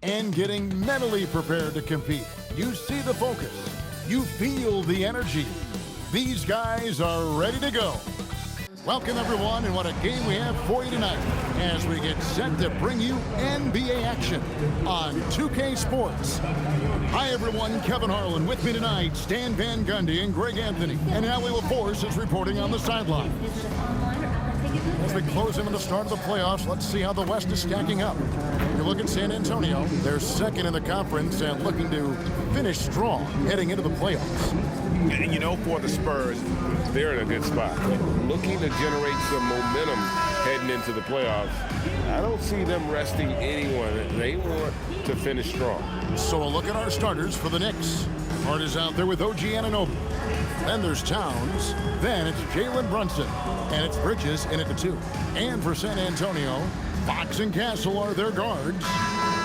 and getting mentally prepared to compete. You see the focus. You feel the energy. These guys are ready to go. Welcome, everyone, and what a game we have for you tonight as we get set to bring you NBA action on 2K Sports. Hi, everyone. Kevin Harlan with me tonight, Stan Van Gundy and Greg Anthony. And Allie LaForce is reporting on the sideline. As we close into the start of the playoffs, let's see how the West is stacking up. You look at San Antonio, they're second in the conference and looking to finish strong heading into the playoffs. And you know, for the Spurs, they're in a good spot. Looking to generate some momentum heading into the playoffs. I don't see them resting anyone. They want to finish strong. So a look at our starters for the Knicks. Hart is out there with OG Anunoby. Then there's Towns. Then it's Jalen Brunson. And it's Bridges in at the 2. And for San Antonio, Fox and Castle are their guards.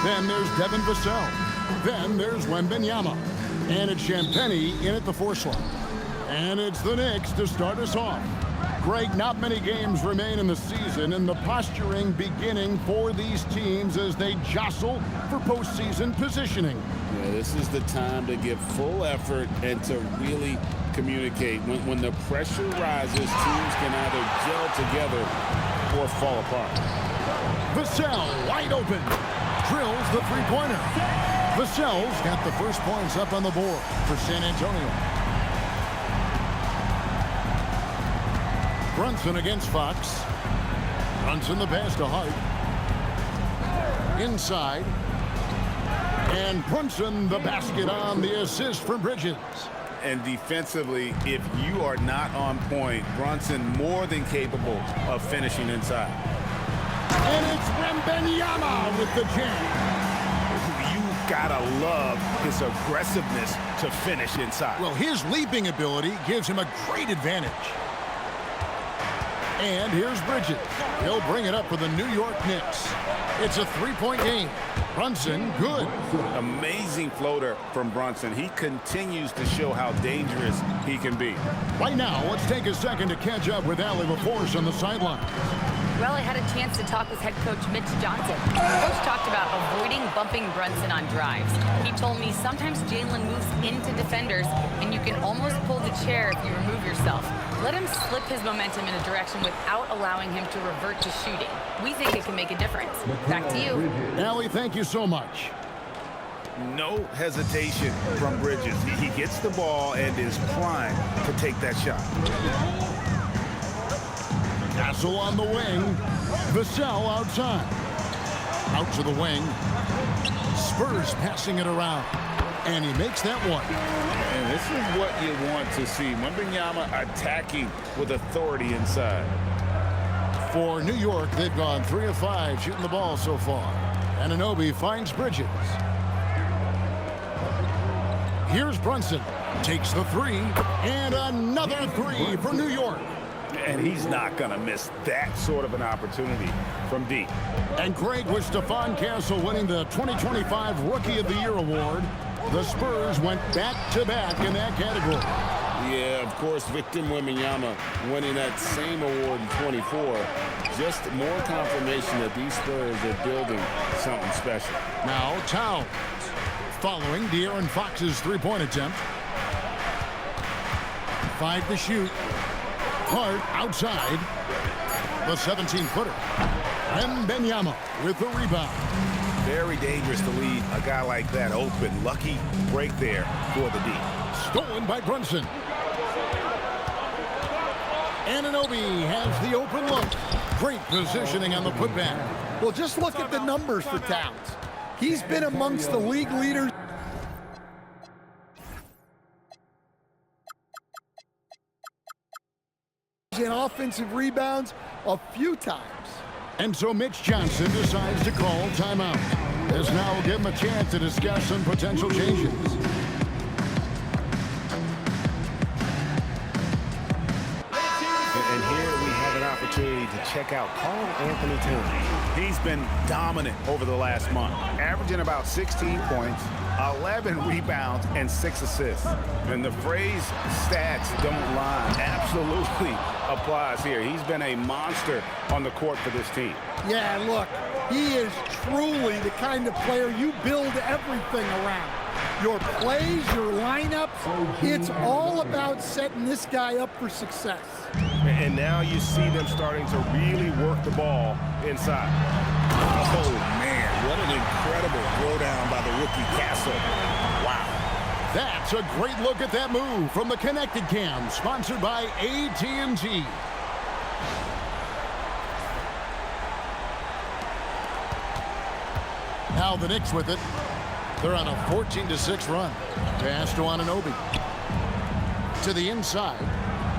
Then there's Devin Vassell. Then there's Wembanyama. And it's Champagnie in at the 4 slot. And it's the Knicks to start us off. Greg, not many games remain in the season, and the posturing beginning for these teams as they jostle for postseason positioning. Yeah, this is the time to give full effort and to really communicate. When the pressure rises, teams can either gel together or fall apart. Vassell wide open. Drills the three-pointer. Vassell's got the first points up on the board for San Antonio. Brunson against Fox. Brunson the pass to Hart. Inside. And Brunson the basket on the assist from Bridges. And defensively, if you are not on point, Brunson more than capable of finishing inside. And it's Wembanyama with the jam. You gotta love his aggressiveness to finish inside. Well, his leaping ability gives him a great advantage. And here's Bridges. He'll bring it up for the New York Knicks. It's a three-point game. Brunson, good. Amazing floater from Brunson. He continues to show how dangerous he can be. Right now, let's take a second to catch up with Allie LaForce on the sideline. Well, I had a chance to talk with head coach Mitch Johnson. Coach talked about avoiding bumping Brunson on drives. He told me sometimes Jalen moves into defenders, and you can almost pull the chair if you remove yourself. Let him slip his momentum in a direction without allowing him to revert to shooting. We think it can make a difference. Back to you. Allie, thank you so much. No hesitation from Bridges. He gets the ball and is primed to take that shot. Castle on the wing. Vassell outside. Out to the wing. Spurs passing it around. And he makes that one. And this is what you want to see. Wembanyama attacking with authority inside. For New York, they've gone 3 of 5 shooting the ball so far. Anunoby finds Bridges. Here's Brunson. Takes the 3. And another 3 for New York. And he's not going to miss that sort of an opportunity from deep. And Greg, with Stephon Castle winning the 2025 Rookie of the Year award, the Spurs went back-to-back in that category. Yeah, of course, Victor Wembanyama winning that same award in 24. Just more confirmation that these Spurs are building something special. Now, Towns following De'Aaron Fox's three-point attempt. 5 to shoot. Hart outside. The 17-footer. Wembanyama with the rebound. Very dangerous to leave a guy like that open. Lucky break there for the D. Stolen by Brunson. Anunoby has the open look. Great positioning on the putback. Well, just look at the numbers for Towns. He's been amongst the league leaders in offensive rebounds a few times. And so Mitch Johnson decides to call timeout. This now will give him a chance to discuss some potential changes. And here we have an opportunity to check out Carl Anthony Towns. He's been dominant over the last month, averaging about 16 points, 11 rebounds, and 6 assists. And the phrase stats don't lie absolutely applies here. He's been a monster on the court for this team. Yeah, look, he is truly the kind of player you build everything around. Your plays, your lineups, it's all about setting this guy up for success. And now you see them starting to really work the ball inside. Oh, man, what an incredible throwdown by the rookie Castle. Wow. That's a great look at that move from the Connected Cam, sponsored by AT&T. Now the Knicks with it. They're on a 14-6 run. Pass to Anunoby. To the inside.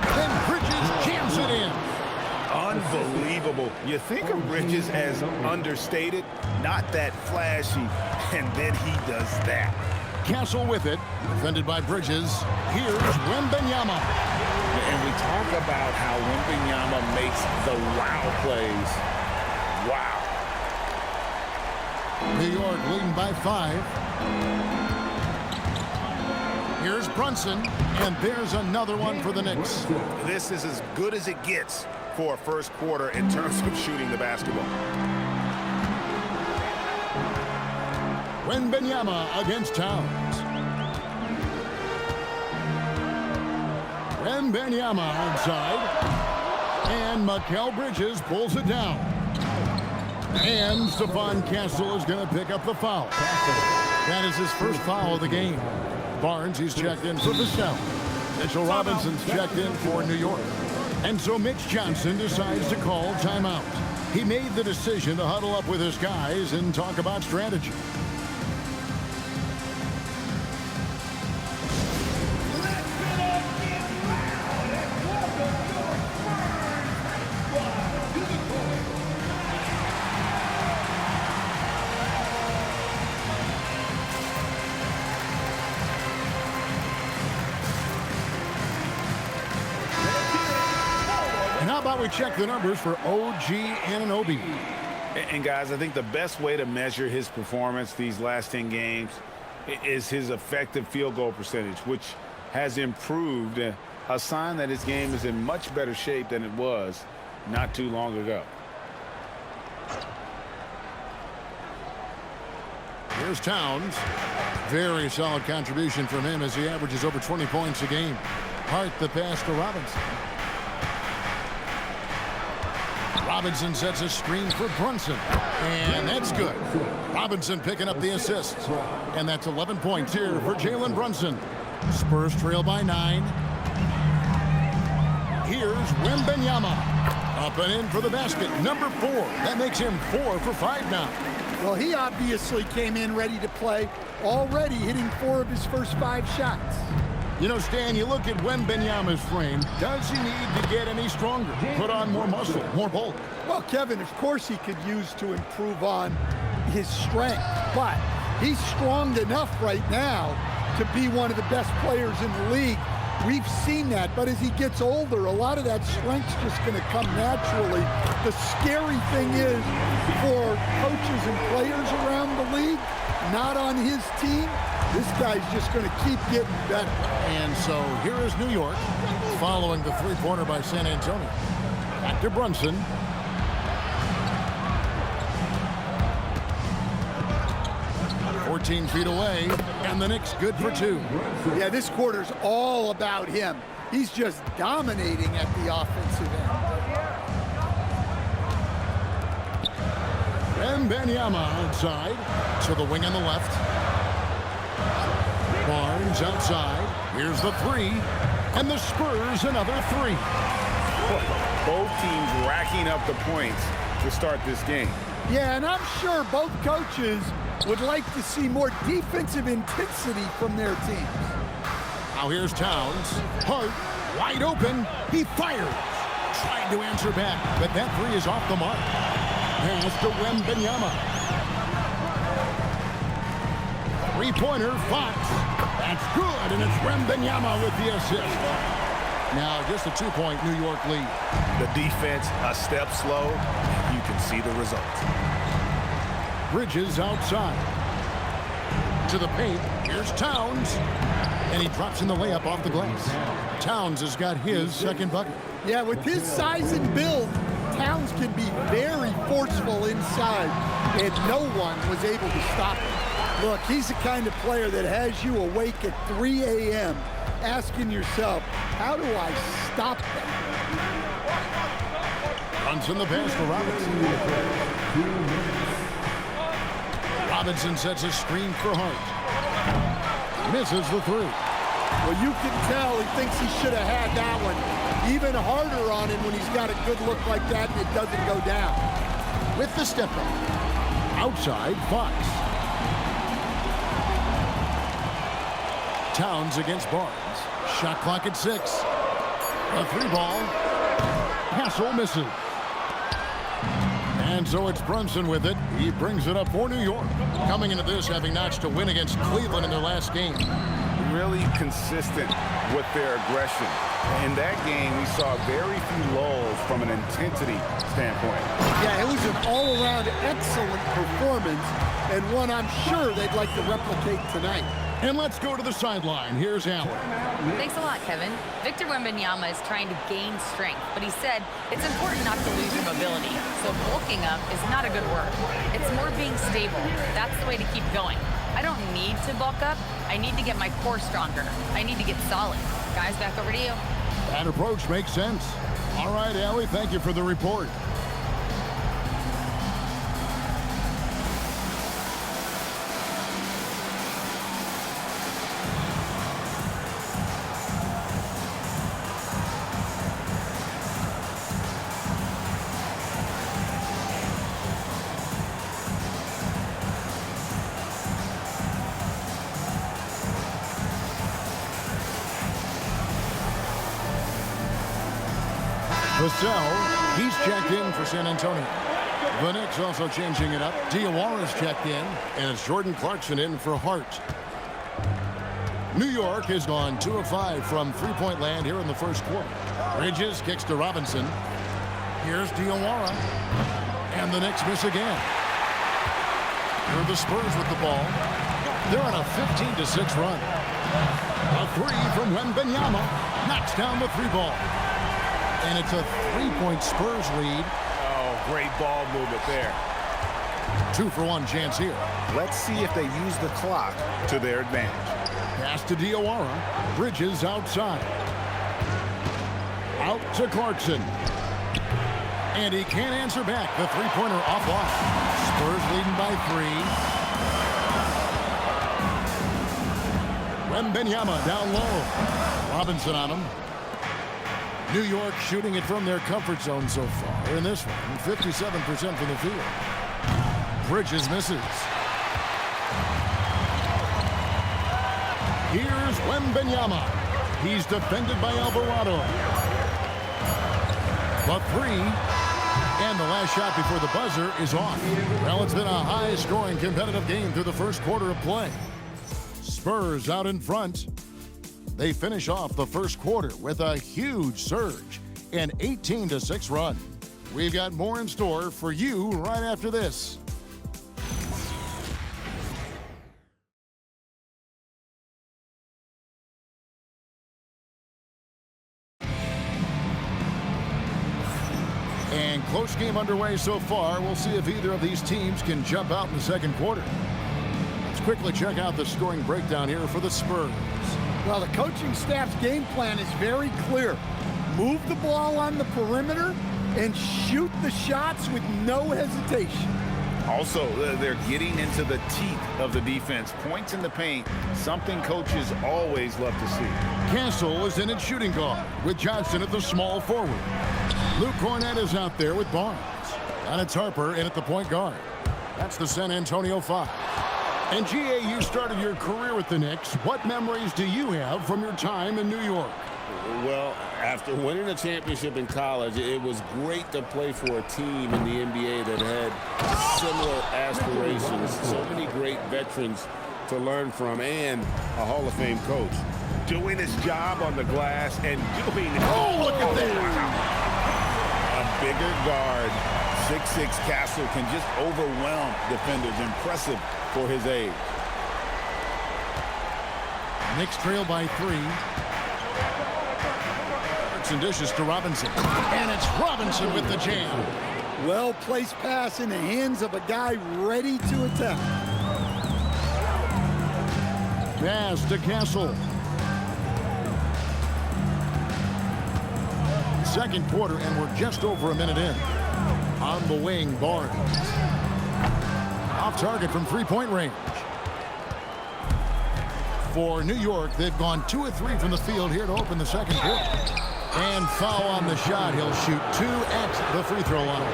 Then Bridges jams it in. Unbelievable. You think of Bridges as understated, not that flashy, and then he does that. Castle with it. Defended by Bridges. Here's Wembanyama. And we talk about how Wembanyama makes the wow plays. Wow. New York leading by 5. Here's Brunson, and there's another one for the Knicks. This is as good as it gets for a first quarter in terms of shooting the basketball. Wembanyama against Towns. Wembanyama inside. And Mikal Bridges pulls it down. And Stephon Castle is going to pick up the foul. That is his first foul of the game. Barnes, he's checked in for Vassell. Mitchell Robinson's checked in for New York. And so Mitch Johnson decides to call timeout. He made the decision to huddle up with his guys and talk about strategy. How about we check the numbers for OG Anunoby? And guys, I think the best way to measure his performance these last 10 games is his effective field goal percentage, which has improved, a sign that his game is in much better shape than it was not too long ago. Here's Towns. Very solid contribution from him as he averages over 20 points a game. Hart the pass to Robinson. Robinson sets a screen for Brunson. And that's good. Robinson picking up the assist. And that's 11 points here for Jalen Brunson. Spurs trail by 9. Here's Wembanyama. Up and in for the basket. Number 4. That makes him 4 for 5 now. Well, he obviously came in ready to play, already hitting 4 of his first 5 shots. You know, Stan, you look at Wembanyama's frame. Does he need to get any stronger? Put on more muscle, more bulk? Well, Kevin, of course he could use to improve on his strength, but he's strong enough right now to be one of the best players in the league. We've seen that, but as he gets older, a lot of that strength's just going to come naturally. The scary thing is for coaches and players around the league, not on his team, this guy's just going to keep getting better. And so here is New York following the three-pointer by San Antonio. Back to Brunson. Feet away, and the Knicks good for 2. Yeah, this quarter's all about him. He's just dominating at the offensive And end. Wembanyama outside to the wing on the left. Barnes outside. Here's the 3, and the Spurs another 3. Both teams racking up the points to start this game. Yeah, and I'm sure both coaches would like to see more defensive intensity from their teams. Now here's Towns. Hart, wide open. He fires. Trying to answer back, but that 3 is off the mark. Pass to Wembanyama. Three-pointer, Fox. That's good, and it's Wembanyama with the assist. Now just a 2-point New York lead. The defense a step slow. You can see the results. Bridges outside. To the paint. Here's Towns. And he drops in the layup off the glass. Towns has got his second bucket. Yeah, with his size and build, Towns can be very forceful inside, and no one was able to stop him. Look, he's the kind of player that has you awake at 3 a.m. asking yourself, how do I stop that? Brunson the pass to Robinson. Robinson sets a screen for Hart. Misses the three. Well, you can tell he thinks he should have had that one. Even harder on him when he's got a good look like that and it doesn't go down. With the step up. Outside, Fox. Towns against Barnes. Shot clock at 6. A 3-ball. Hassel misses. And so it's Brunson with it. He brings it up for New York. Coming into this, having notched a win against Cleveland in their last game. Really consistent with their aggression. In that game, we saw very few lulls from an intensity standpoint. Yeah, it was an all-around excellent performance, and one I'm sure they'd like to replicate tonight. And let's go to the sideline. Here's Allen. Thanks a lot, Kevin. Victor Wembanyama is trying to gain strength, but he said it's important not to lose your mobility. So bulking up is not a good word. It's more being stable. That's the way to keep going. I don't need to bulk up. I need to get my core stronger. I need to get solid. Guys, back over to you. That approach makes sense. All right, Allie, thank you for the report. Vassell, he's checked in for San Antonio. The Knicks also changing it up. Diawara's checked in, and it's Jordan Clarkson in for Hart. New York has gone 2 of 5 from three-point land here in the first quarter. Bridges kicks to Robinson. Here's Diawara, and the Knicks miss again. Here are the Spurs with the ball. They're on a 15-6 run. A three from Wembanyama knocks down the 3-ball. And it's a 3-point Spurs lead. Oh, great ball movement there. 2-for-1 chance here. Let's see if they use the clock to their advantage. Pass to Diawara. Bridges outside. Out to Clarkson. And he can't answer back. The 3-pointer offline. Spurs leading by 3. Wembanyama down low. Robinson on him. New York shooting it from their comfort zone so far. In this one, 57% from the field. Bridges misses. Here's Wembanyama. He's defended by Alvarado. The 3. And the last shot before the buzzer is off. Well, it's been a high-scoring competitive game through the first quarter of play. Spurs out in front. They finish off the first quarter with a huge surge, an 18-6 run. We've got more in store for you right after this. And close game underway so far. We'll see if either of these teams can jump out in the second quarter. Let's quickly check out the scoring breakdown here for the Spurs. Well, the coaching staff's game plan is very clear. Move the ball on the perimeter and shoot the shots with no hesitation. Also, they're getting into the teeth of the defense. Points in the paint, something coaches always love to see. Castle is in at shooting guard with Johnson at the small forward. Luke Cornett is out there with Barnes. And it's Harper in at the point guard. That's the San Antonio 5. And GA, you started your career with the Knicks. What memories do you have from your time in New York? Well, after winning a championship in college, it was great to play for a team in the NBA that had similar aspirations. So many great veterans to learn from and a Hall of Fame coach. doing his job on the glass and doing... Oh, look at that! A bigger guard, 6'6" Castle, can just overwhelm defenders. Impressive for his age. Knicks trail by 3. And dishes to Robinson. And it's Robinson with the jam. Well-placed pass in the hands of a guy ready to attack. Pass to Castle. Second quarter, and we're just over a minute in. On the wing, Barnes. Off target from three-point range. For New York, they've gone 2 of 3 from the field here to open the second quarter. And foul on the shot. He'll shoot 2 at the free throw line.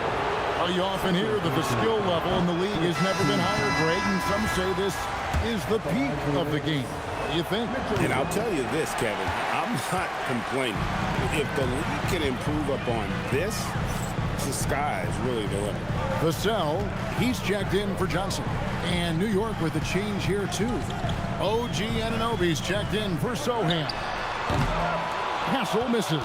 Are you often hear that the skill level in the league has never been higher, Greg? And some say this is the peak of the game. What do you think? And I'll tell you this, Kevin. I'm not complaining. If the league can improve upon this, the sky is really the limit. Vassell, he's checked in for Johnson. And New York with a change here, too. OG Anunoby's checked in for Sohan. Castle misses.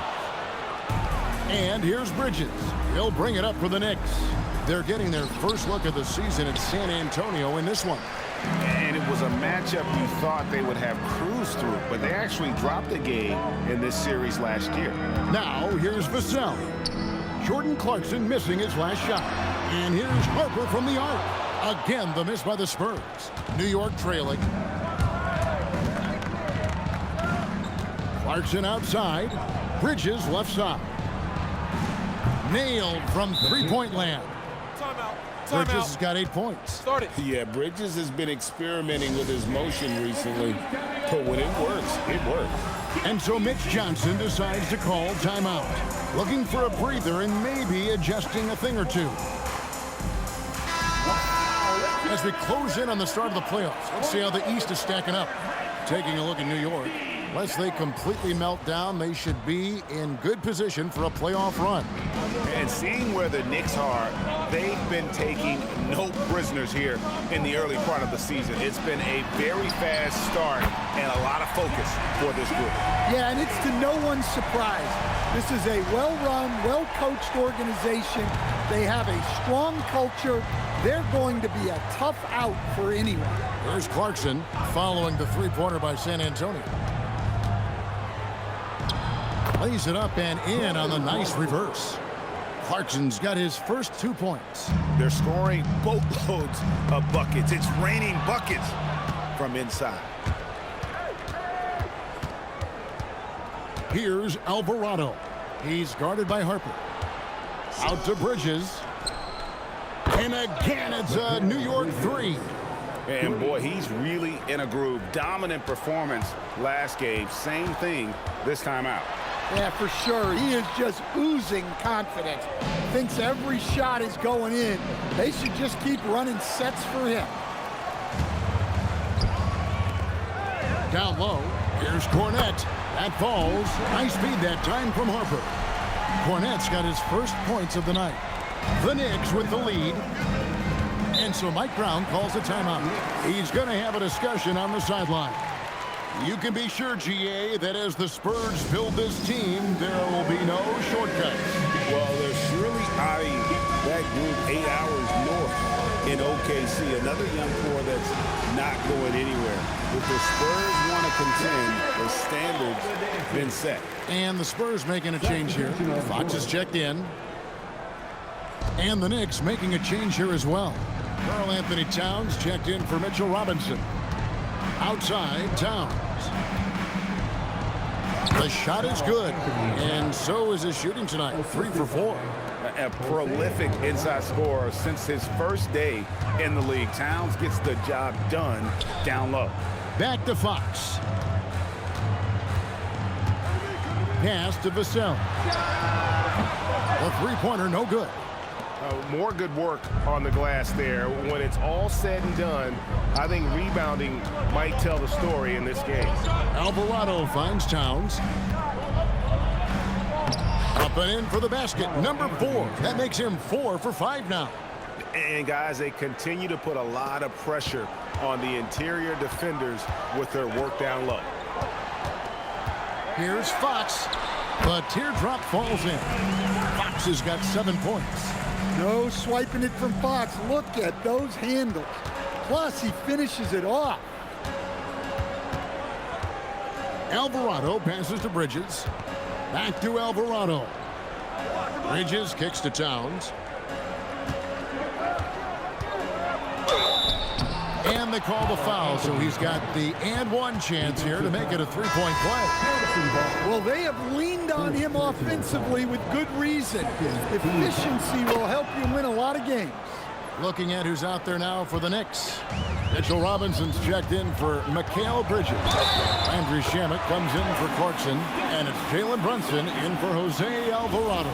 And here's Bridges. He'll bring it up for the Knicks. They're getting their first look of the season at San Antonio in this one. And it was a matchup you thought they would have cruised through, but they actually dropped a game in this series last year. Now, here's Vassell. Jordan Clarkson missing his last shot. And here's Harper from the arc. Again, the miss by the Spurs. New York trailing. Clarkson outside. Bridges left side. Nailed from three-point land. Bridges has got 8 points. Yeah, Bridges has been experimenting with his motion recently, but when it works, it works. And so Mitch Johnson decides to call timeout. Looking for a breather and maybe adjusting a thing or two. As we close in on the start of the playoffs, let's see how the East is stacking up. Taking a look at New York. Unless they completely melt down, they should be in good position for a playoff run. And seeing where the Knicks are, they've been taking no prisoners here in the early part of the season. It's been a very fast start and a lot of focus for this group. Yeah, and it's to no one's surprise. This is a well-run, well-coached organization. They have a strong culture. They're going to be a tough out for anyone. There's Clarkson following the three-pointer by San Antonio. Lays it up and in on the nice reverse. Clarkson's got his first 2 points. They're scoring boatloads of buckets. It's raining buckets from inside. Here's Alvarado. He's guarded by Harper. Out to Bridges. And again, it's a New York 3. And boy, he's really in a groove. Dominant performance last game. Same thing this time out. Yeah, for sure. He is just oozing confidence. Thinks every shot is going in. They should just keep running sets for him. Down low. Here's Cornette. That falls. Nice speed that time from Harper. Cornette's got his first points of the night. The Knicks with the lead. And so Mike Brown calls a timeout. He's going to have a discussion on the sideline. You can be sure, GA, that as the Spurs build this team, there will be no shortcuts. Well, they're surely eyeing that group 8 hours north in OKC. Another young core that's not going anywhere. If the Spurs want to contend, the standards been set. And the Spurs making a change here. Fox is checked in. And the Knicks making a change here as well. Karl Anthony Towns checked in for Mitchell Robinson. Outside, Towns. The shot is good, and so is his shooting tonight, 3 for 4. A prolific inside scorer since his first day in the league. Towns gets the job done down low. Back to Fox. Pass to Vassell. The three-pointer, no good. More good work on the glass there. When it's all said and done, I think rebounding might tell the story in this game. Alvarado finds Towns. Up and in for the basket, number 4. That makes him 4 for 5 now. And guys, they continue to put a lot of pressure on the interior defenders with their work down low. Here's Fox. The teardrop falls in. Fox has got 7 points. No swiping it from Fox. Look at those handles. Plus, he finishes it off. Alvarado passes to Bridges. Back to Alvarado. Bridges kicks to Towns. And they call the foul, so he's got the and one chance here to make it a three-point play. Well, they have leaned on him offensively with good reason. Efficiency will help you win a lot of games. Looking at who's out there now for the Knicks. Mitchell Robinson's checked in for Mikal Bridges. Andrew Shamet comes in for Clarkson. And it's Jalen Brunson in for Jose Alvarado.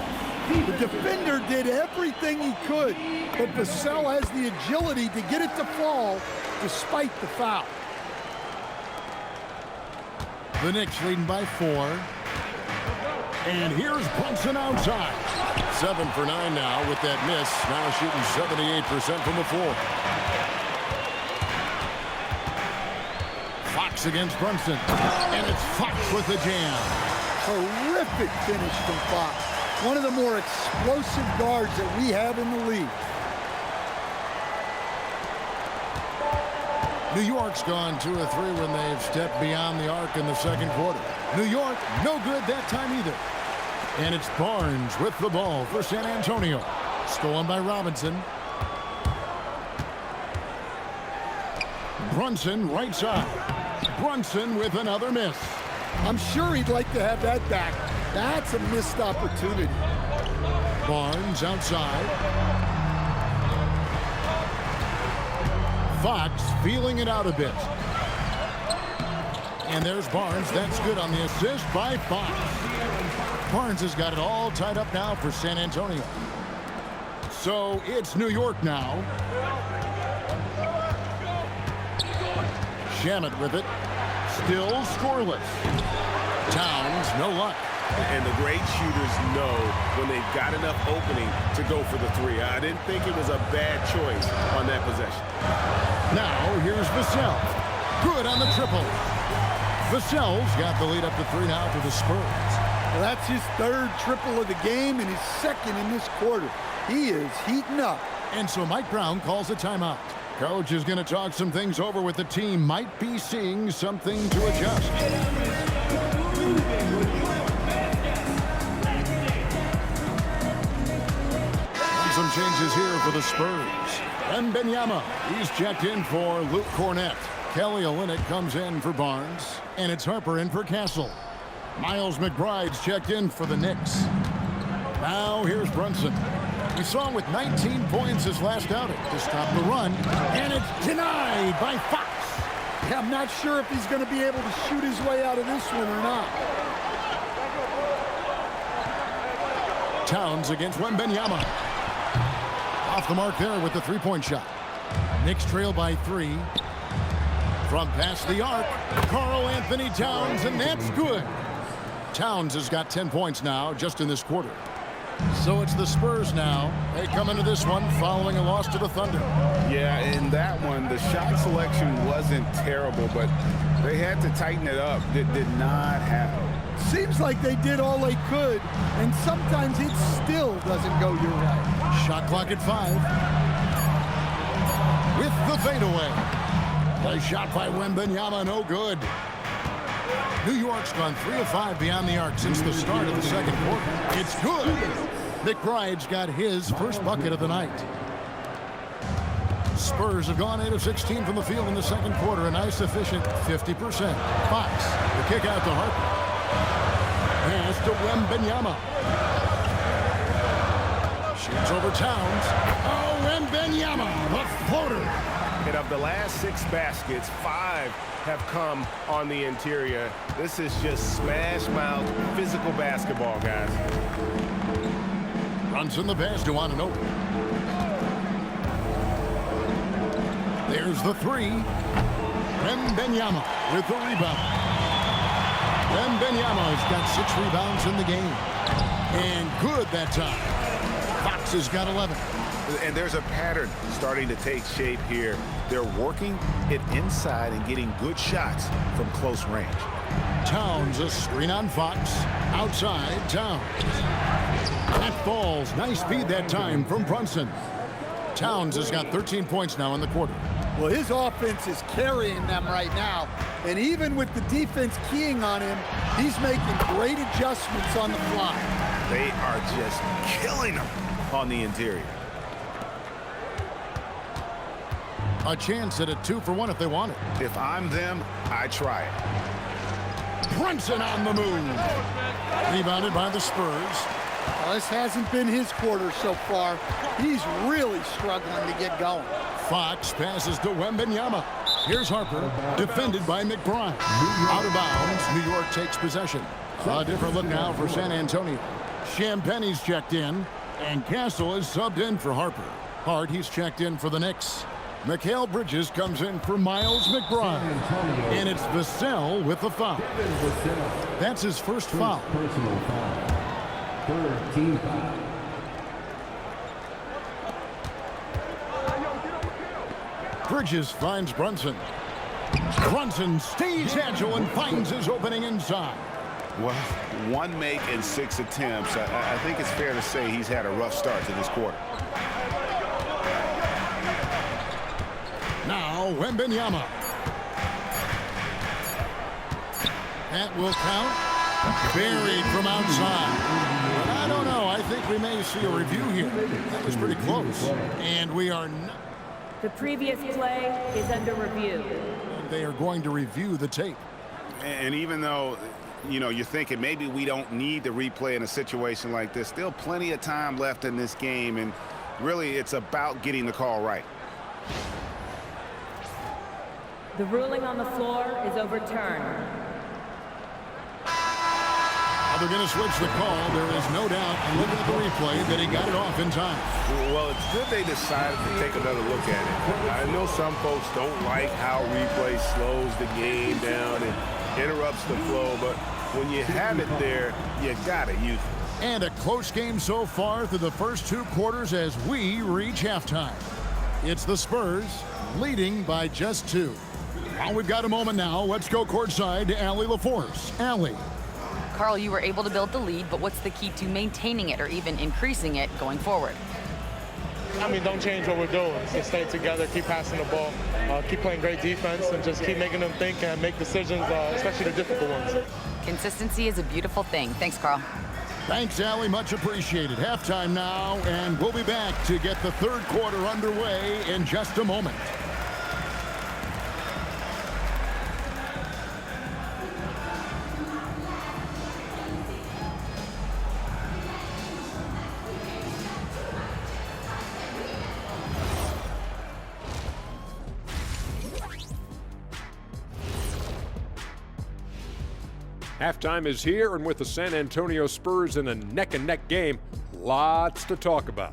The defender did everything he could, but Vassell has the agility to get it to fall despite the foul. The Knicks leading by 4. And here's Brunson outside. 7 for 9 now with that miss. Now shooting 78% from the floor. Fox against Brunson. And it's Fox with the jam. Terrific finish from Fox. One of the more explosive guards that we have in the league. New York's gone 2 of 3 when they've stepped beyond the arc in the second quarter. New York, no good that time either. And it's Barnes with the ball for San Antonio. Stolen by Robinson. Brunson right side. Brunson with another miss. I'm sure he'd like to have that back. That's a missed opportunity. Barnes outside. Fox feeling it out a bit. And there's Barnes. That's good on the assist by Fox. Barnes has got it all tied up now for San Antonio. So it's New York now. Shamet with it. Still scoreless. Towns, no luck. And the great shooters know when they've got enough opening to go for the three. I didn't think it was a bad choice on that possession. Now here's Vassell. Good on the triple. Vassell's got the lead up to 3 now for the Spurs. Well, that's his 3rd triple of the game and his 2nd in this quarter. He is heating up. And so Mike Brown calls a timeout. Coach is going to talk some things over with the team. Might be seeing something to adjust. Some changes here for the Spurs. Wembanyama, he's checked in for Luke Cornett. Kelly Olynyk comes in for Barnes. And it's Harper in for Castle. Miles McBride's checked in for the Knicks. Now here's Brunson. We saw him with 19 points his last outing to stop the run. And it's denied by Fox. Yeah, I'm not sure if he's going to be able to shoot his way out of this one or not. Towns against Wembanyama. Off the mark there with the three-point shot. Knicks trail by 3. From past the arc, Karl Anthony Towns, and that's good. Towns has got 10 points now just in this quarter. So it's the Spurs now. They come into this one following a loss to the Thunder. Yeah, in that one, the shot selection wasn't terrible, but they had to tighten it up. It did not happen. Seems like they did all they could, and sometimes it still doesn't go your way. Shot clock at 5. With the fadeaway. The shot by Wembanyama, no good. New York's gone 3 of 5 beyond the arc since the start of the second quarter. It's good. McBride's got his first bucket of the night. Spurs have gone 8 of 16 from the field in the second quarter. A nice, efficient 50%. Fox, the kick out to Harper. Pass to Wembanyama. Shoots over Towns. Oh, Wembanyama, the floater. And of the last 6 baskets, 5 have come on the interior. This is just smash mouth physical basketball, guys. Brunson the pass to Anunoby. There's the 3. Wembanyama with the rebound. Wembanyama's got 6 rebounds in the game. And good that time. Fox has got 11. The And there's a pattern starting to take shape here. They're working it inside and getting good shots from close range. Towns, a screen on Fox. Outside, Towns. That falls. Nice feed that time from Brunson. Towns has got 13 points now in the quarter. Well, his offense is carrying them right now. And even with the defense keying on him, he's making great adjustments on the fly. They are just killing him on the interior. A chance at a 2-for-1 if they want it. If I'm them, I try it. Brunson on the move. Rebounded by the Spurs. Well, this hasn't been his quarter so far. He's really struggling to get going. Fox passes to Wembanyama. Here's Harper, defended by McBride. Out of bounds, New York takes possession. A different look now for San Antonio. Champagne's checked in, and Castle is subbed in for Harper. Hart, he's checked in for the Knicks. Mikal Bridges comes in for Miles McBride. And it's Vassell with the foul. That's his first foul. Personal foul. Third team foul. Bridges finds Brunson. Brunson stays agile and finds his opening inside. Well, 1 make and 6 attempts. I think it's fair to say he's had a rough start to this quarter. Now, Wembanyama. That will count. Buried from outside. But I don't know. I think we may see a review here. That was pretty close. And we are not. The previous play is under review. They are going to review the tape. And even though, you know, you're thinking maybe we don't need to replay in a situation like this, still plenty of time left in this game, and really it's about getting the call right. The ruling on the floor is overturned. They're going to switch the call. There is no doubt, and looking at the replay, that he got it off in time. Well, it's good they decided to take another look at it. I know some folks don't like how replay slows the game down and interrupts the flow, but when you have it there, you got to use it. And a close game so far through the first 2 quarters as we reach halftime. It's the Spurs leading by just 2. Well, we've got a moment now. Let's go courtside to Allie LaForce. Allie. Carl, you were able to build the lead, but what's the key to maintaining it or even increasing it going forward? I mean, don't change what we're doing. Just stay together, keep passing the ball, keep playing great defense, and just keep making them think and make decisions, especially the difficult ones. Consistency is a beautiful thing. Thanks, Carl. Thanks, Allie. Much appreciated. Halftime now, and we'll be back to get the 3rd quarter underway in just a moment. Halftime is here, and with the San Antonio Spurs in a neck-and-neck game, lots to talk about.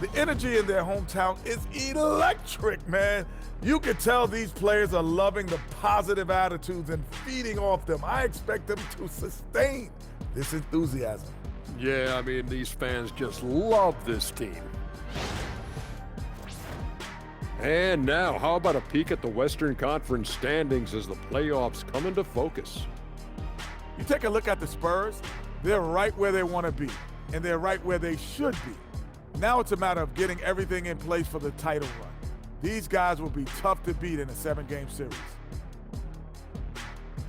The energy in their hometown is electric, man. You can tell these players are loving the positive attitudes and feeding off them. I expect them to sustain this enthusiasm. Yeah, I mean, these fans just love this team. And now, how about a peek at the Western Conference standings as the playoffs come into focus? You take a look at the Spurs, they're right where they want to be, and they're right where they should be. Now it's a matter of getting everything in place for the title run. These guys will be tough to beat in a 7-game series.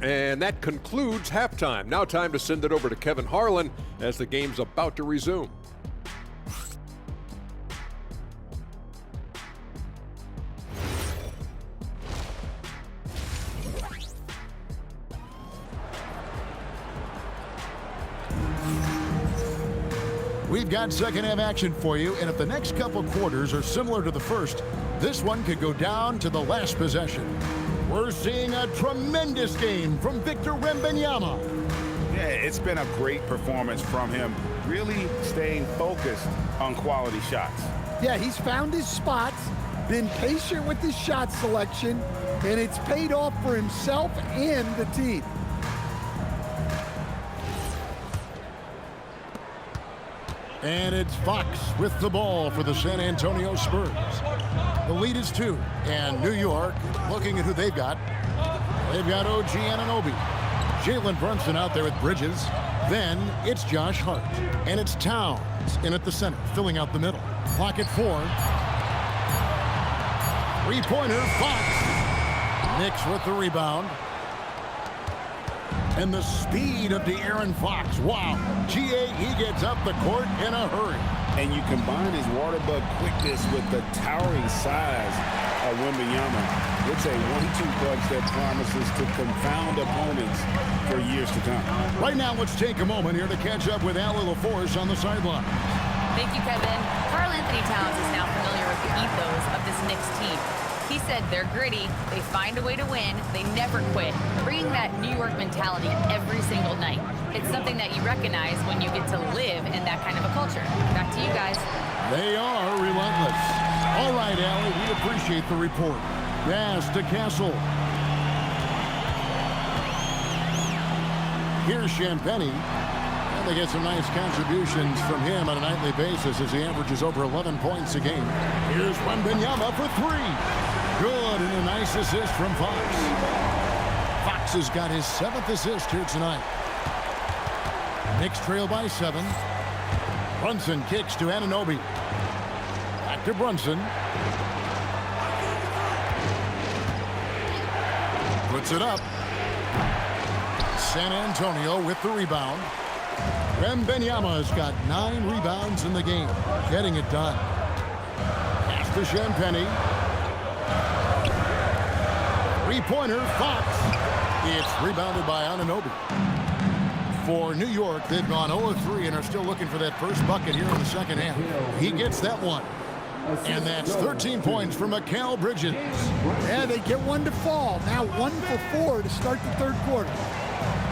And that concludes halftime. Now time to send it over to Kevin Harlan as the game's about to resume. We've got second-half action for you, and if the next couple quarters are similar to the first, this one could go down to the last possession. We're seeing a tremendous game from Victor Wembanyama. Yeah, it's been a great performance from him, really staying focused on quality shots. Yeah, he's found his spots, been patient with his shot selection, and it's paid off for himself and the team. And it's Fox with the ball for the San Antonio Spurs. The lead is 2. And New York, looking at who they've got. They've got OG Anunoby. Jalen Brunson out there with Bridges. Then it's Josh Hart. And it's Towns in at the center, filling out the middle. Clock at 4. Three-pointer, Fox. Knicks with the rebound. And the speed of De'Aaron Fox. Wow. He gets up the court in a hurry. And you combine his water bug quickness with the towering size of Wembanyama. It's a 1-2 punch that promises to confound opponents for years to come. Right now, let's take a moment here to catch up with Allie LaForce on the sideline. Thank you, Kevin. Karl Anthony Towns is now familiar with the ethos of this Knicks team. He said they're gritty, they find a way to win, they never quit, bringing that New York mentality every single night. It's something that you recognize when you get to live in that kind of a culture. Back to you guys. They are relentless. All right, Allie, we appreciate the report. Pass to Castle. Here's Champagnie. And they get some nice contributions from him on a nightly basis as he averages over 11 points a game. Here's Wembanyama for 3. Good, and a nice assist from Fox. Fox has got his 7th assist here tonight. Knicks trail by 7. Brunson kicks to Anunoby. Back to Brunson. Puts it up. San Antonio with the rebound. Wembanyama has got 9 rebounds in the game. Getting it done. Pass to Champagnie. Three-pointer, Fox. It's rebounded by Anunoby. For New York, they've gone 0-3 and are still looking for that first bucket here in the second half. He gets that one. And that's 13 points for Mikal Bridges. Yeah, they get one to fall. Now 1 for 4 to start the third quarter.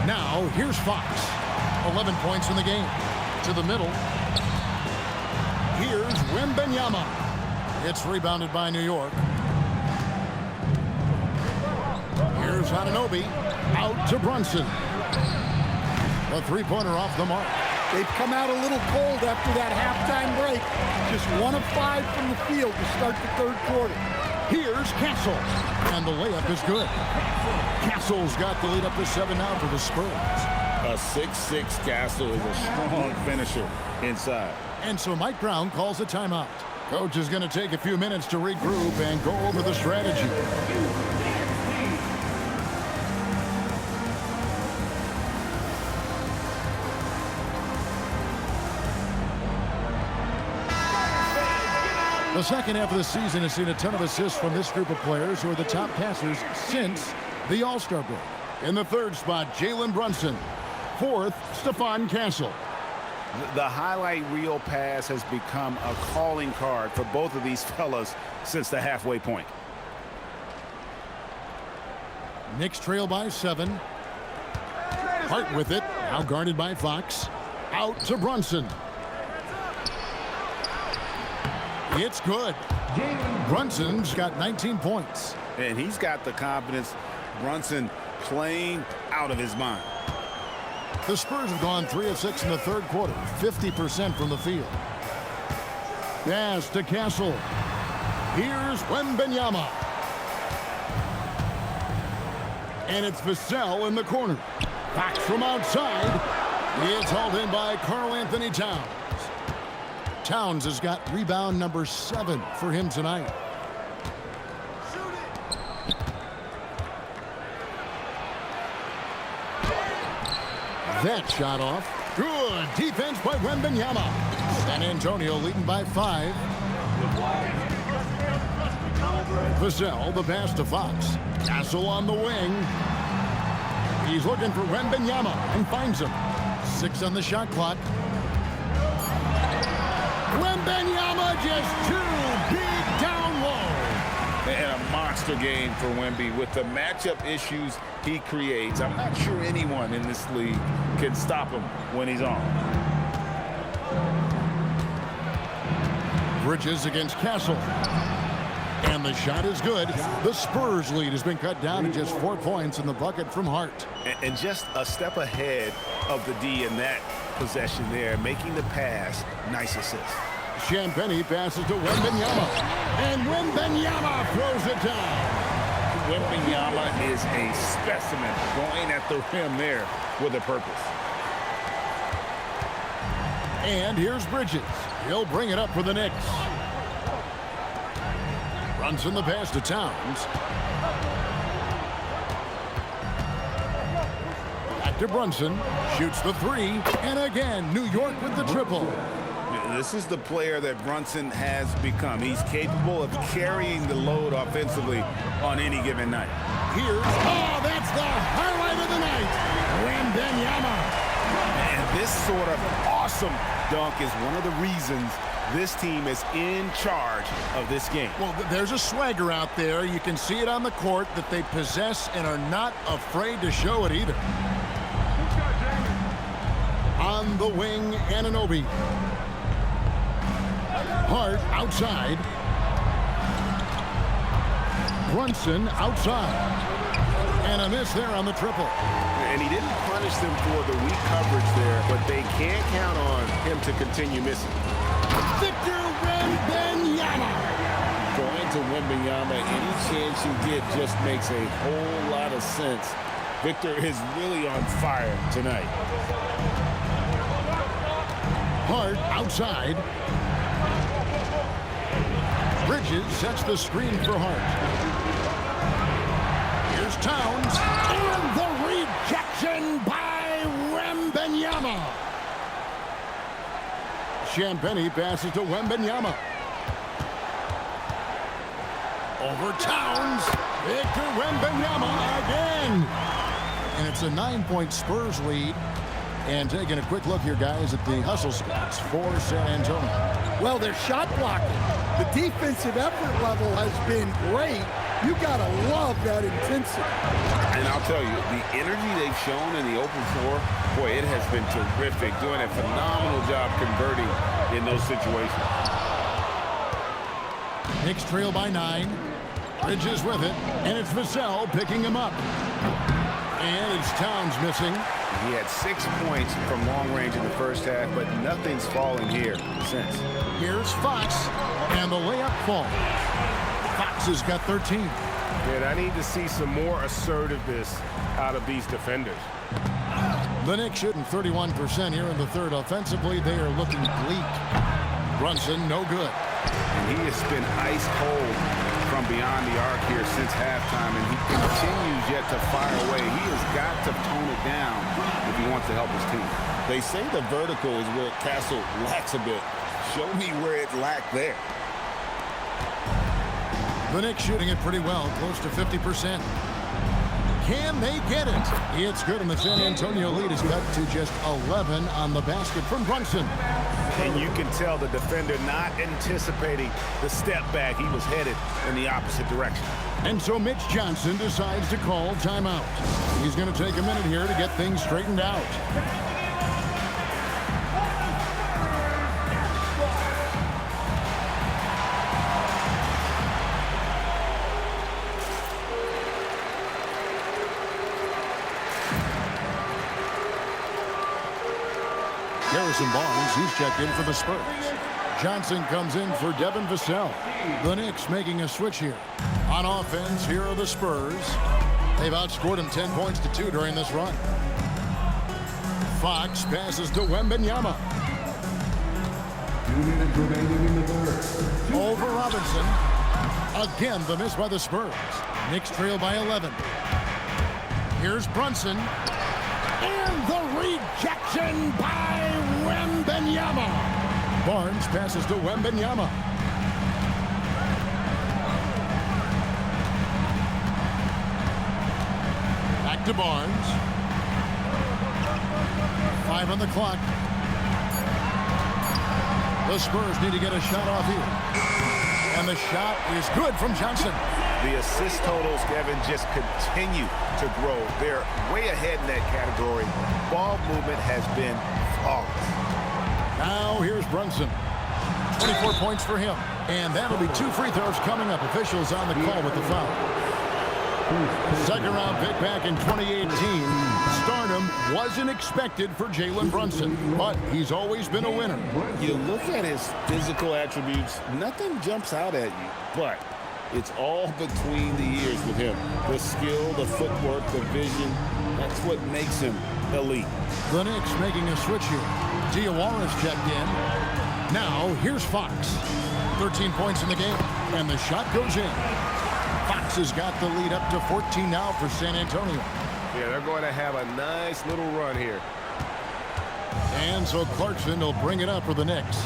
Now, here's Fox. 11 points in the game. To the middle. Here's Wembanyama. It's rebounded by New York. Here's Anunoby. Out to Brunson. A three-pointer off the mark. They've come out a little cold after that halftime break. Just 1 of 5 from the field to start the third quarter. Here's Castle. And the layup is good. Castle's got the lead up to 7 now for the Spurs. A 6'6" Castle is a strong finisher inside. And so Mike Brown calls a timeout. Coach is going to take a few minutes to regroup and go over the strategy. The second half of the season has seen a ton of assists from this group of players who are the top passers since the All-Star break. In the third spot, Jalen Brunson. Fourth, Stephon Castle. The highlight reel pass has become a calling card for both of these fellas since the halfway point. Knicks trail by 7. Hart with it, now guarded by Fox. Out to Brunson. It's good. Brunson's got 19 points. And he's got the confidence. Brunson playing out of his mind. The Spurs have gone 3 of 6 in the third quarter, 50% from the field. Pass to Castle. Here's Wembanyama. And it's Vassell in the corner. Fox from outside. It's hauled in by Karl Anthony Towns. Towns has got rebound number 7 for him tonight. That shot off. Good defense by Wembanyama. San Antonio leading by 5. Vassell, the pass to Fox. Castle on the wing. He's looking for Wembanyama and finds him. 6 on the shot clock. Wembanyama just too big down low. And a monster game for Wemby with the matchup issues he creates. I'm not sure anyone in this league can stop him when he's on. Bridges against Castle. And the shot is good. The Spurs lead has been cut down to just 4 points in the bucket from Hart. And just a step ahead of the D in that possession there, making the pass. Nice assist. Champagny passes to Wembanyama. And Wembanyama throws it down. Wembanyama is a specimen going at the rim there with a purpose. And here's Bridges. He'll bring it up for the Knicks. Brunson the pass to Towns. Back to Brunson. Shoots the three. And again, New York with the triple. This is the player that Brunson has become. He's capable of carrying the load offensively on any given night. That's the highlight of the night. Wembanyama. And this sort of awesome dunk is one of the reasons this team is in charge of this game. Well, there's a swagger out there. You can see it on the court that they possess and are not afraid to show it either. On the wing, Anunoby. Hart outside. Brunson outside. And a miss there on the triple. And he didn't punish them for the weak coverage there, but they can't count on him to continue missing. Victor Wembanyama. Going to Wembanyama, any chance you get just makes a whole lot of sense. Victor is really on fire tonight. Hart outside. Bridges sets the screen for Hart. Here's Towns. And the rejection by Wembanyama. Champagny passes to Wembanyama. Over Towns. Victor Wembanyama again. And it's a 9-point Spurs lead. And taking a quick look here, guys, at the hustle scouts for San Antonio. Well, they're shot blocking. The defensive effort level has been great. You got to love that intensity. And I'll tell you, the energy they've shown in the open floor, boy, it has been terrific. Doing a phenomenal job converting in those situations. Knicks trail by 9. Bridges with it. And it's Vassell picking him up. And it's Towns missing. He had 6 points from long range in the first half, but nothing's falling here since. Here's Fox, and the layup falls. Fox has got 13. Man, I need to see some more assertiveness out of these defenders. The Knicks shooting 31% here in the third. Offensively, they are looking bleak. Brunson, no good. And he has been ice cold from beyond the arc here since halftime, and he continues yet to fire away. He has got to tone it down if he wants to help his team. They say the vertical is where Castle lacks a bit. Show me where it lacked there. The Knicks shooting it pretty well, close to 50%. Can they get it? It's good, and the San Antonio lead is cut to just 11 on the basket from Brunson. And you can tell the defender not anticipating the step back. He was headed in the opposite direction. And so Mitch Johnson decides to call timeout. He's going to take a minute here to get things straightened out. Harrison Barnes, he's checked in for the Spurs. Johnson comes in for Devin Vassell. The Knicks making a switch here. On offense, here are the Spurs. They've outscored them 10 points to 2 during this run. Fox passes to Wembanyama. 2 minutes remaining in the third. Over Robinson. Again, the miss by the Spurs. Knicks trail by 11. Here's Brunson. And the rejection by Wembanyama. Barnes passes to Wembanyama. Back to Barnes. 5 on the clock. The Spurs need to get a shot off here. And the shot is good from Johnson. The assist totals, Kevin, just continue to grow. They're way ahead in that category. Ball movement has been flawless. Now here's Brunson. 24 points for him. And that'll be 2 free throws coming up. Officials on the call with the foul. Second round pick back in 2018. Stardom wasn't expected for Jalen Brunson, but he's always been a winner. You look at his physical attributes, nothing jumps out at you, but it's all between the ears with him. The skill, the footwork, the vision, that's what makes him elite. The Knicks making a switch here. Diawara's checked in. Now, here's Fox. 13 points in the game, and the shot goes in. Fox has got the lead up to 14 now for San Antonio. Yeah, they're going to have a nice little run here. And so Clarkson will bring it up for the Knicks.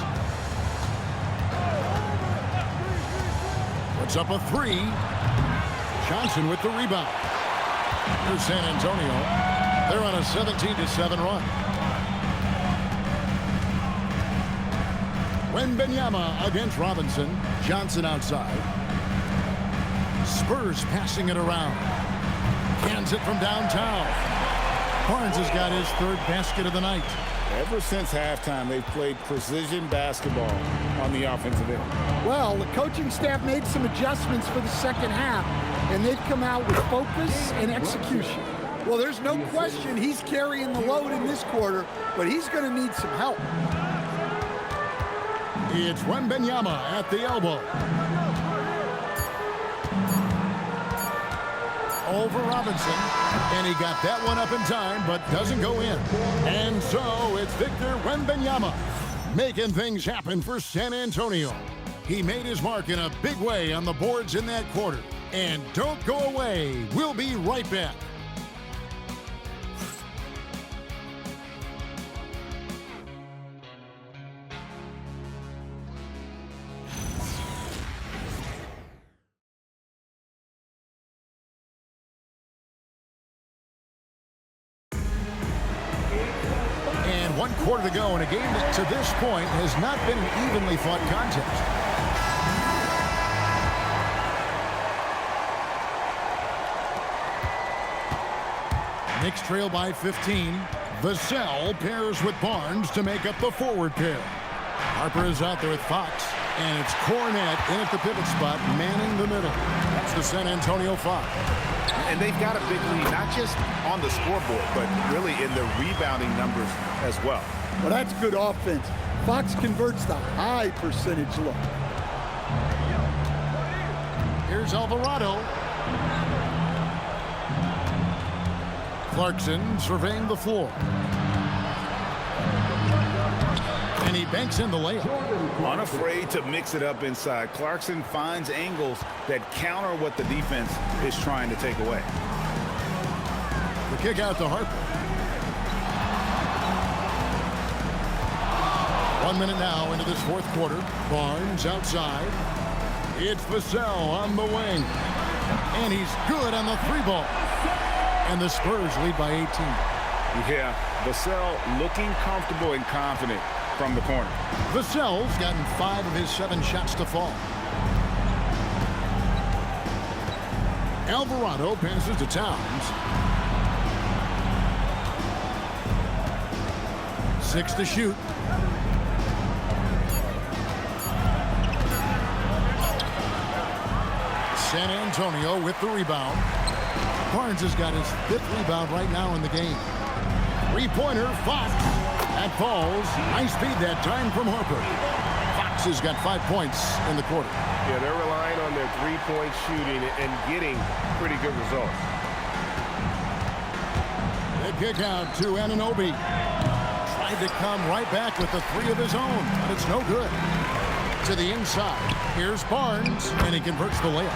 Puts up a three. Johnson with the rebound. Here's San Antonio. They're on a 17-7 run. Wembanyama against Robinson. Johnson outside. Spurs passing it around. Cans it from downtown. Barnes has got his third basket of the night. Ever since halftime, they've played precision basketball on the offensive end. Well, the coaching staff made some adjustments for the second half, and they've come out with focus and execution. Well, there's no question he's carrying the load in this quarter, but he's going to need some help. It's Wembanyama at the elbow. Over Robinson, and he got that one up in time, but doesn't go in. And so it's Victor Wembanyama making things happen for San Antonio. He made his mark in a big way on the boards in that quarter. And don't go away. We'll be right back. One quarter to go in a game that to this point has not been an evenly fought contest. Knicks trail by 15. Vassell pairs with Barnes to make up the forward pair. Harper is out there with Fox, and it's Cornette in at the pivot spot, manning the middle. That's the San Antonio 5. And they've got a big lead, not just on the scoreboard, but really in the rebounding numbers as well. Well, that's good offense. Fox converts the high percentage look. Here's Alvarado. Clarkson surveying the floor. And he banks in the layup. Unafraid to mix it up inside. Clarkson finds angles that counter what the defense is trying to take away. The kick out to Harper. 1 minute now into this fourth quarter. Barnes outside. It's Vassell on the wing. And he's good on the three ball. And the Spurs lead by 18. Yeah, Vassell looking comfortable and confident from the corner. Vassell's gotten 5 of his 7 shots to fall. Alvarado passes to Towns. 6 to shoot. San Antonio with the rebound. Barnes has got his 5th rebound right now in the game. Three-pointer, Fox. That falls. High speed that time from Harper. Fox has got 5 points in the quarter. Yeah, they're relying on their three-point shooting and getting pretty good results. The kick out to Anunoby. Tried to come right back with the 3 of his own, but it's no good. To the inside. Here's Barnes, and he converts the layup.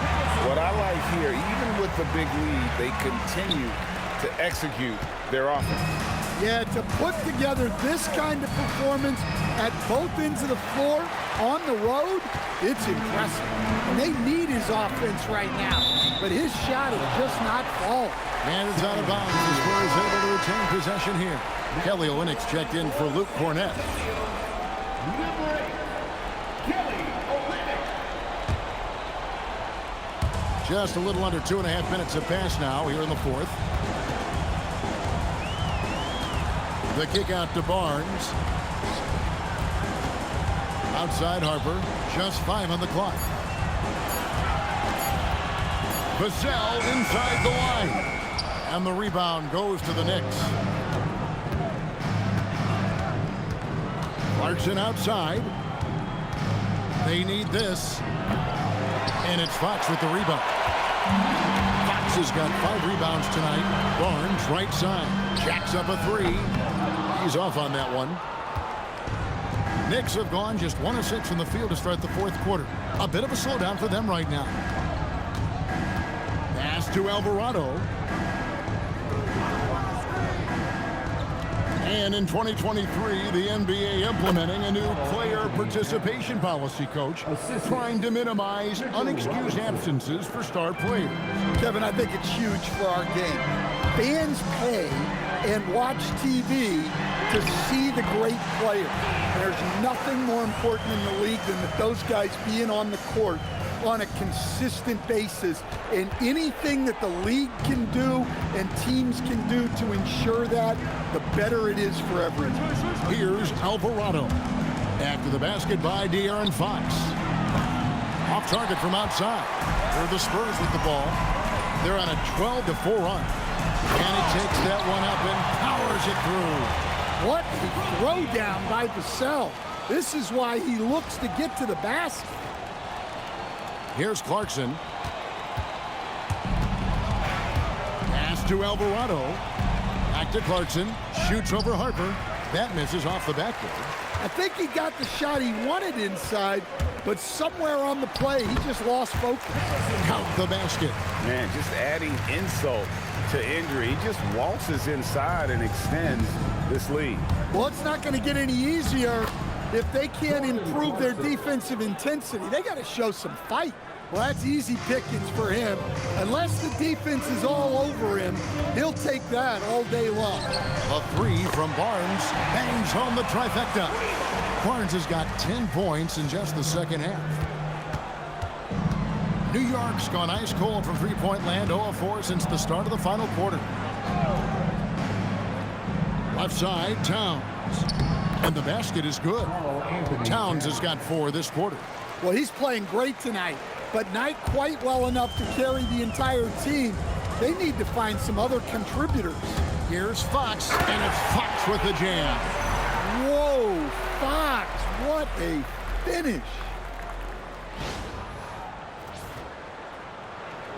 What I like here, even with the big lead, they continue to execute their offense. Yeah, to put together this kind of performance at both ends of the floor on the road, it's impressive. And they need his offense right now, but his shot is just not falling. And it's out of bounds. The Spurs able to retain possession here. Kelly Olynyk's checked in for Luke Cornette. Just a little under 2.5 minutes have passed now here in the fourth. The kick out to Barnes. Outside Harper. Just 5 on the clock. Vassell inside the line. And the rebound goes to the Knicks. Clarkson outside. They need this. And it's Fox with the rebound. Fox has got 5 rebounds tonight. Barnes right side. Jacks up a 3. He's off on that one. Knicks have gone just 1 of 6 from the field to start the 4th quarter. A bit of a slowdown for them right now. Pass to Alvarado. And in 2023, the NBA implementing a new player participation policy, Coach, trying to minimize unexcused absences for star players. Kevin, I think it's huge for our game. Fans pay and watch TV to see the great players. There's nothing more important in the league than that those guys being on the court on a consistent basis, and anything that the league can do and teams can do to ensure that, the better it is for everyone. Here's Alvarado. After the basket by De'Aaron Fox. Off target from outside. They're the Spurs with the ball. They're on a 12-4 run. And he takes that one up and powers it through. What a throwdown by Vassell. This is why he looks to get to the basket. Here's Clarkson. Pass to Alvarado. Back to Clarkson. Shoots over Harper. That misses off the backboard. I think he got the shot he wanted inside, but somewhere on the play, he just lost focus. Count the basket. Man, just adding insult to injury. He just waltzes inside and extends this lead. Well, it's not going to get any easier if they can't improve their defensive intensity. They got to show some fight. Well, that's easy pickings for him. Unless the defense is all over him, he'll take that all day long. A 3 from Barnes bangs home the trifecta. Barnes has got 10 points in just the second half. New York's gone ice cold from three-point land, 0-4 since the start of the final quarter. Left side, Towns. And the basket is good. Towns has got 4 this quarter. Well, he's playing great tonight, but not quite well enough to carry the entire team. They need to find some other contributors. Here's Fox, and it's Fox with the jam. Whoa, Fox, what a finish.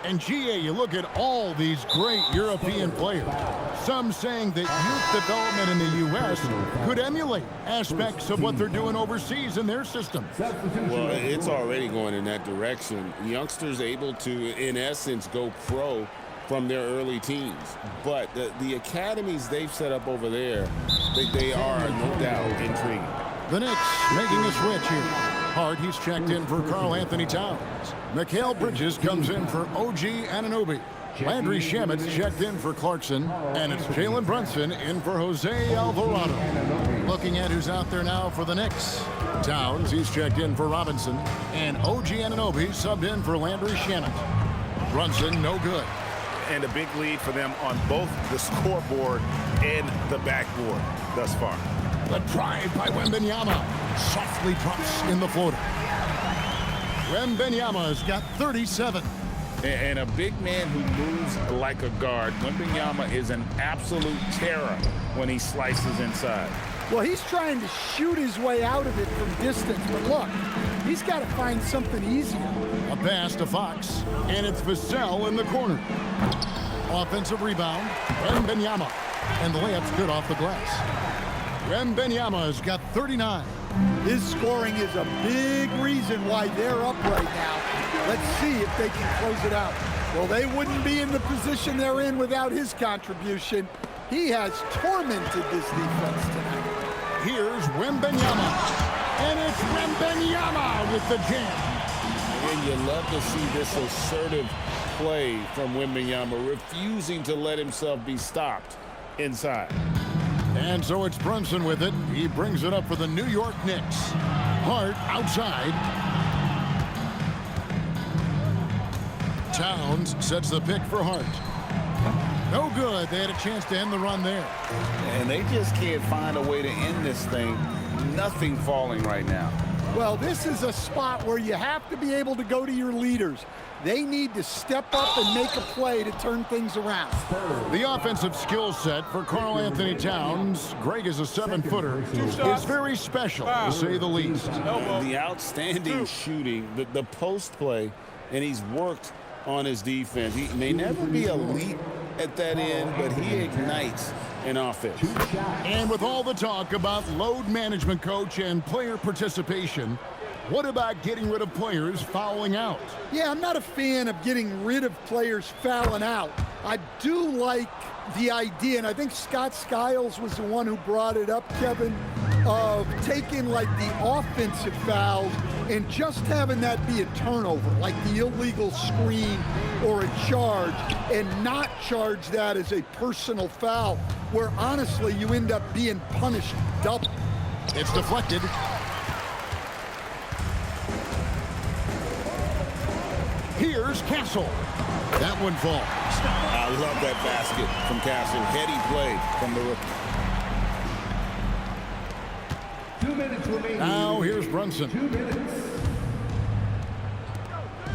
And GA, you look at all these great European players. Some saying that youth development in the U.S. could emulate aspects of what they're doing overseas in their system. Well, it's already going in that direction. Youngsters able to, in essence, go pro from their early teens. But the academies they've set up over there, they are, no doubt, intriguing. The Knicks making a switch here. Hart, he's checked in for Karl Anthony Towns. Mikal Bridges comes in for OG Anunoby. Landry Shamet's checked in for Clarkson. And it's Jalen Brunson in for Jose Alvarado. Looking at who's out there now for the Knicks. Towns, he's checked in for Robinson. And OG Anunoby subbed in for Landry Shamet. Brunson, no good. And a big lead for them on both the scoreboard and the backboard thus far. The drive by Wembanyama. Softly drops in the floater. Wembanyama's got 37. And a big man who moves like a guard. Wembanyama is an absolute terror when he slices inside. Well, he's trying to shoot his way out of it from distance, but look, he's got to find something easier. A pass to Fox, and it's Vassell in the corner. Offensive rebound, Wembanyama, and the layup's good off the glass. Wembanyama's got 39. His scoring is a big reason why they're up right now. Let's see if they can close it out. Well, they wouldn't be in the position they're in without his contribution. He has tormented this defense tonight. Here's Wembanyama, and it's Wembanyama with the jam. And you love to see this assertive play from Wembanyama, refusing to let himself be stopped inside. And so it's Brunson with it. He brings it up for the New York Knicks. Hart outside. Towns sets the pick for Hart. No good. They had a chance to end the run there. And they just can't find a way to end this thing. Nothing falling right now. Well, this is a spot where you have to be able to go to your leaders. They need to step up and make a play to turn things around. The offensive skill set for Karl Anthony Towns, Greg is a 7-footer, is very special, to say the least. The outstanding shooting, the post play, and he's worked on his defense. He may never be elite at that end, but he ignites an offense. And with all the talk about load management, coach, and player participation, what about getting rid of players fouling out? Yeah, I'm not a fan of getting rid of players fouling out. I do like the idea, and I think Scott Skiles was the one who brought it up, Kevin, of taking like the offensive fouls and just having that be a turnover, like the illegal screen or a charge, and not charge that as a personal foul, where honestly you end up being punished double. It's deflected. Here's Castle. That one falls. I love that basket from Castle. Heady play from the rookie. 2 minutes remaining. Now here's Brunson. 2 minutes.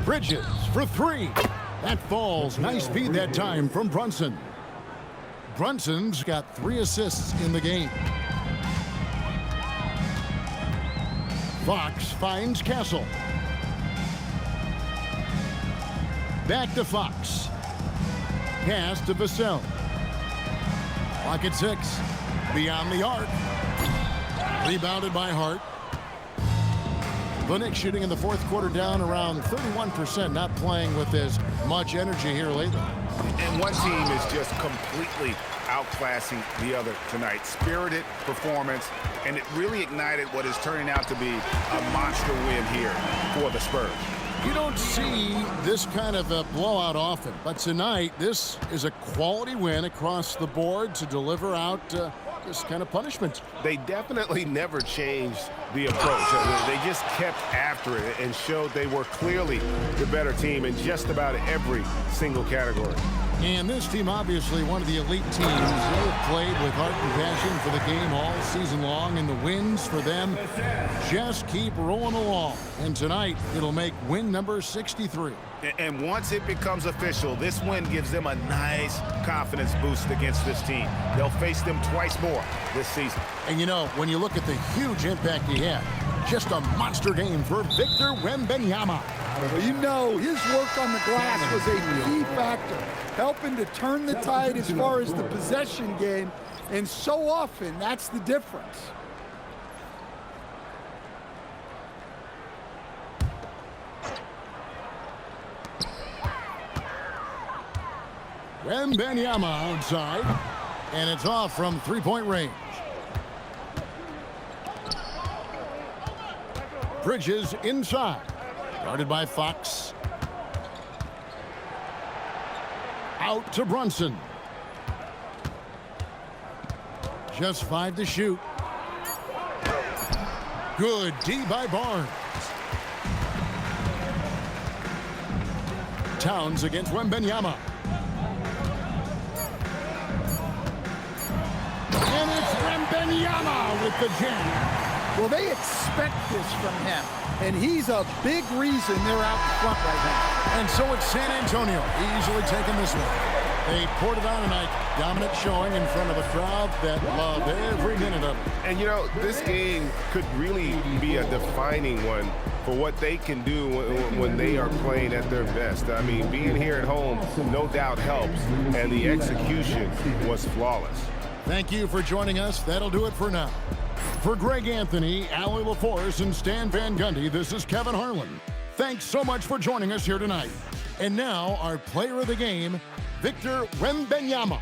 Bridges for 3. That falls. Nice feed that time from Brunson. Brunson's got 3 assists in the game. Fox finds Castle. Back to Fox. Pass to Vassell. Clock at 6. Beyond the arc. Rebounded by Hart. The Knicks shooting in the fourth quarter down around 31%, not playing with as much energy here lately. And one team is just completely outclassing the other tonight. Spirited performance, and it really ignited what is turning out to be a monster win here for the Spurs. You don't see this kind of a blowout often, but tonight this is a quality win across the board to deliver out this kind of punishment. They definitely never changed the approach. They just kept after it and showed they were clearly the better team in just about every single category. And this team, obviously one of the elite teams. They've played with heart and passion for the game all season long, and the wins for them just keep rolling along. And tonight, it'll make win number 63. And once it becomes official, this win gives them a nice confidence boost against this team. They'll face them twice more this season. And you know, when you look at the huge impact he had, just a monster game for Victor Wembanyama. Well, you know, his work on the glass was a key factor, helping to turn the tide as far as the possession game, and so often that's the difference. Wembanyama outside, and it's off from three-point range. Bridges inside, guarded by Fox. Out to Brunson. Just 5 to shoot. Good D by Barnes. Towns against Wembanyama. And it's Wembanyama with the jam. Well, they expect this from him, and he's a big reason they're out in front right now. And so it's San Antonio easily taking this one. They poured it on tonight. Dominant showing in front of a crowd that loved every minute of it. And, you know, this game could really be a defining one for what they can do when they are playing at their best. I mean, being here at home no doubt helps, and the execution was flawless. Thank you for joining us. That'll do it for now. For Greg Anthony, Allie LaForce, and Stan Van Gundy, this is Kevin Harlan. Thanks so much for joining us here tonight. And now, our player of the game, Victor Wembanyama.